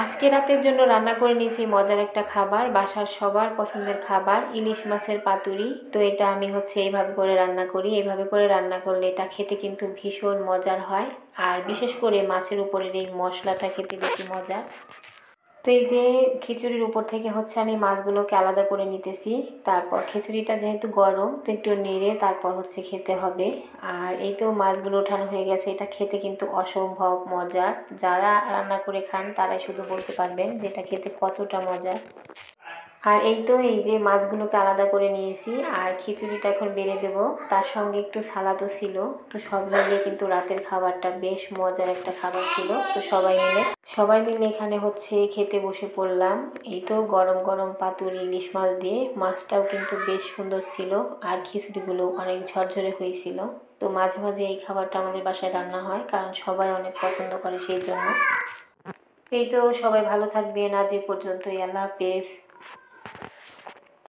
আজকে রাতের জন্য রান্না করে নিয়েছি মজার একটা খাবার, বাসার সবার পছন্দের খাবার ইলিশ মাছের পাতুরি। তো এটা আমি এইভাবে করে রান্না করি। এইভাবে করে রান্না করলে এটা খেতে কিন্তু ভীষণ মজার হয়। আর বিশেষ করে মাছের উপরের এই মশলাটা খেতে বেশি মজার। তো এই যে খিচুড়ির উপর থেকে আমি মাছগুলোকে আলাদা করে নিতেছি। তারপর খিচুড়িটা যেহেতু গরম, তো একটু নেড়ে তারপর খেতে হবে। আর এই তো মাছগুলো ওঠানো হয়ে গেছে। এটা খেতে কিন্তু অসম্ভব মজার। যারা রান্না করে খান তারাই শুধু বলতে পারবেন যে এটা খেতে কতটা মজার। আর এই তো এই যে মাছগুলোকে আলাদা করে নিয়েছি, আর খিচুড়িটা এখন বেড়ে দেব। তার সঙ্গে একটু সালাদও ছিল। তো সব মিলিয়ে কিন্তু রাতের খাবারটা বেশ মজার একটা খাবার ছিল। তো সবাই মিলে এখানে খেতে বসে পড়লাম। এই তো গরম গরম পাতুরি ইলিশ মাছ দিয়ে, মাছটাও কিন্তু বেশ সুন্দর ছিল। আর খিচুড়িগুলো অনেক ঝরঝরে হয়েছিল। তো মাঝে মাঝে এই খাবারটা আমাদের বাসায় রান্না হয়, কারণ সবাই অনেক পছন্দ করে সেই জন্য। এই তো সবাই ভালো থাকবেন, আজ এ পর্যন্তই, আল্লাহ হাফেজ।